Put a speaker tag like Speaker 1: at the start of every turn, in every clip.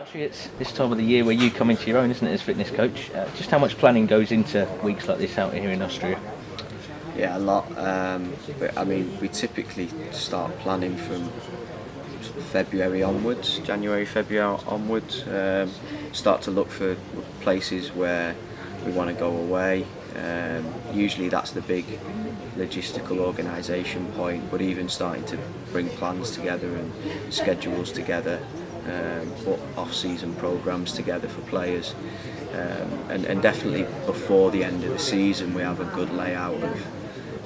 Speaker 1: Actually, it's this time of the year where you come into your own, isn't it, as fitness coach? Just how much planning goes into weeks like this out here in Austria?
Speaker 2: Yeah, a lot. But I mean, we typically start planning from February onwards, January, February onwards. Start to look for places where we want to go away. Usually that's the big logistical organisation point, but even starting to bring plans together and schedules together, put off-season programmes together for players, and definitely before the end of the season we have a good layout of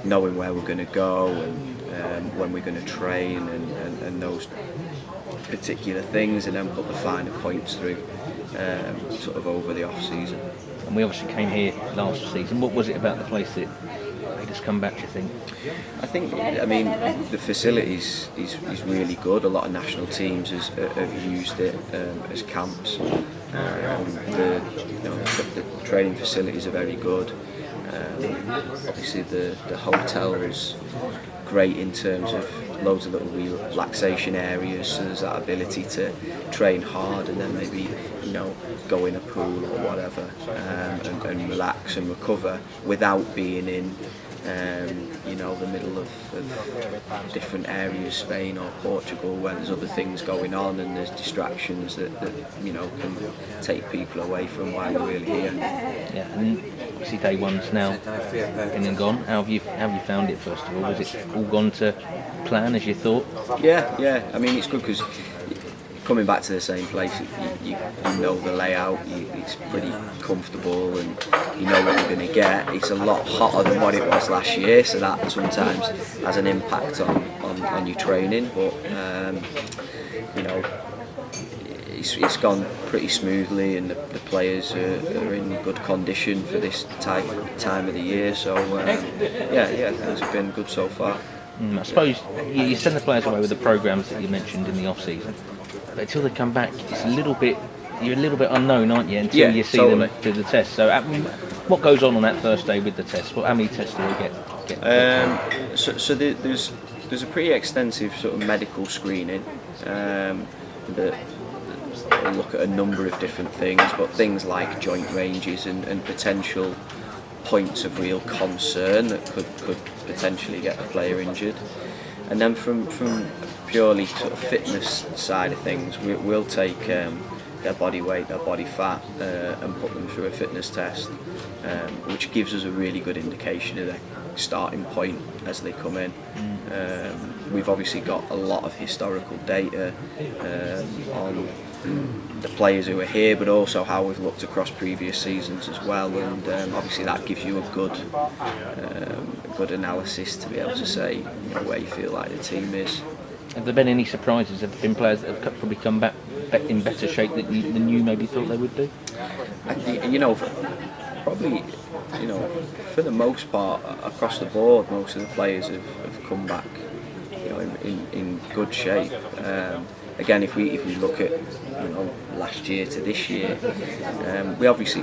Speaker 2: knowing where we're going to go and when we're going to train and those particular things, and then put the finer points through sort of over the off-season.
Speaker 1: And we obviously came here last season. What was it about the place that made us come back, do you think?
Speaker 2: I mean, the facilities is really good. A lot of national teams have used it as camps. The training facilities are very good. Obviously the hotel is great in terms of loads of little relaxation areas, so there's that ability to train hard and then maybe go in a pool or whatever, and relax and recover without being in the middle of different areas, Spain or Portugal, where there's other things going on and there's distractions that can take people away from why we're really here.
Speaker 1: Yeah, and obviously day one's now been and gone. How have you found it, first of all? Has it all gone to plan as you thought?
Speaker 2: Yeah. I mean, it's good because coming back to the same place, you know the layout, it's pretty comfortable and you know what you're going to get. It's a lot hotter than what it was last year, so that sometimes has an impact on your training, but it's gone pretty smoothly and the players are in good condition for this time of the year, so things have been good so far.
Speaker 1: I suppose you send the players away with the programmes that you mentioned in the off-season, but until they come back, you're a little bit unknown, aren't you, until you see them do the test. So what goes on that first day with the test? How many tests do they get?
Speaker 2: So there's a pretty extensive sort of medical screening that will look at a number of different things, but things like joint ranges and potential points of real concern that could potentially get the player injured. And then from purely sort of fitness side of things, we'll take their body weight, their body fat, and put them through a fitness test, which gives us a really good indication of their starting point as they come in. We've obviously got a lot of historical data on the players who are here, but also how we've looked across previous seasons as well, and obviously that gives you a good analysis to be able to say where you feel like the team is.
Speaker 1: Have there been any surprises? Have there been players that have probably come back in better shape than you maybe thought they would do?
Speaker 2: Probably, for the most part, across the board, most of the players have come back, in good shape. Again, if we look at last year to this year,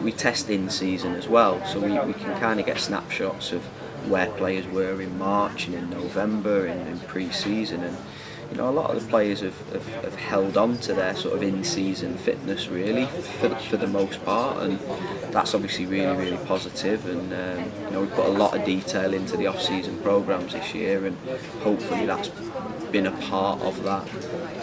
Speaker 2: we test in season as well, so we can kind of get snapshots of where players were in March and in November and in pre-season, and a lot of the players have held on to their sort of in-season fitness really for the most part, and that's obviously really, really positive. And we've put a lot of detail into the off-season programmes this year, and hopefully that's been a part of that.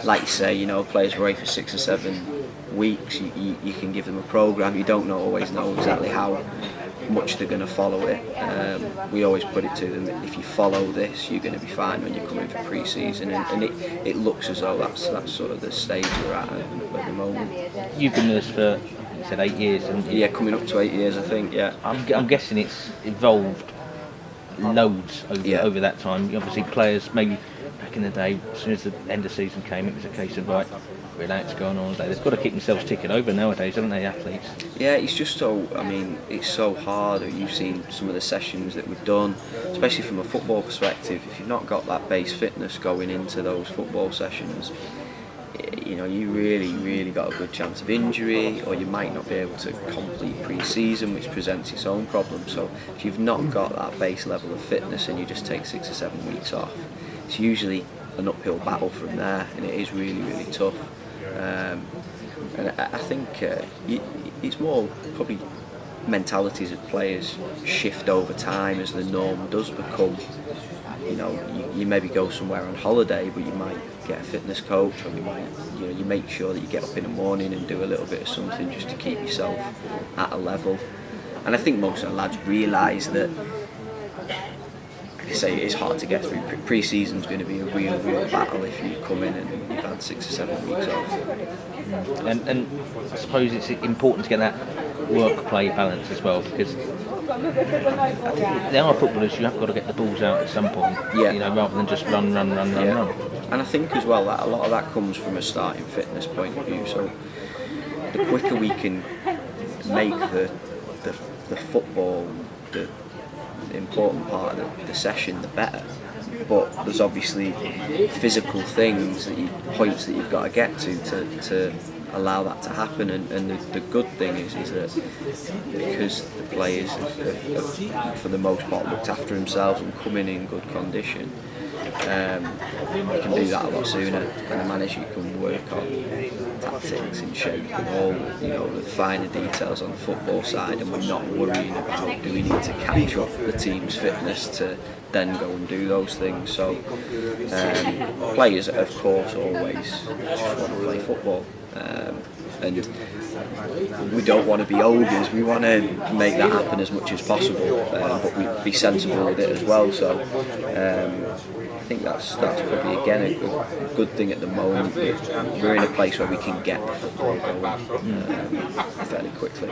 Speaker 2: Like you say, players are away for 6 or 7 weeks. You can give them a programme. You don't always know exactly how much they're going to follow it. We always put it to them that if you follow this, you're going to be fine when you come in for pre-season, and it looks as though that's sort of the stage we're at the moment.
Speaker 1: You've been with us for, you said 8 years, haven't you?
Speaker 2: Yeah, coming up to 8 years, I think. Yeah.
Speaker 1: I'm guessing it's evolved loads over that time. Obviously, players maybe back in the day, as soon as the end of season came, it was a case of right, relax, go on holiday. They've got to keep themselves ticking over nowadays, haven't they, athletes?
Speaker 2: Yeah, it's just so, it's so hard. You've seen some of the sessions that we've done, especially from a football perspective. If you've not got that base fitness going into those football sessions, you really got a good chance of injury, or you might not be able to complete pre-season, which presents its own problems. So if you've not got that base level of fitness and you just take 6 or 7 weeks off, it's usually an uphill battle from there, and it is really, really tough. And I think it's more probably mentalities of players shift over time as the norm does become. You maybe go somewhere on holiday, but you might get a fitness coach, or you make sure that you get up in the morning and do a little bit of something just to keep yourself at a level. And I think most of the lads realise that, like I say, it's hard to get through. Pre-season's going to be a real battle if you come in and you've had 6 or 7 weeks off.
Speaker 1: And I suppose it's important to get that work-play balance as well, because I think they are footballers. You have got to get the balls out at some point, rather than just run.
Speaker 2: And I think as well that a lot of that comes from a starting fitness point of view. So the quicker we can make the football the important part of the session, the better. But there's obviously physical things, points that you've got to get to allow that to happen. And the good thing is that because the players have, for the most part, looked after themselves and come in good condition, you can do that a lot sooner, and the manager can work on tactics and shape and all the finer details on the football side, and we're not worrying about do we need to catch up the team's fitness to then go and do those things. So players of course always just want to play football, and we don't want to be ogres, we want to make that happen as much as possible, but we be sensible with it as well. So I think that's probably again a good thing at the moment. We're in a place where we can get the football going fairly quickly.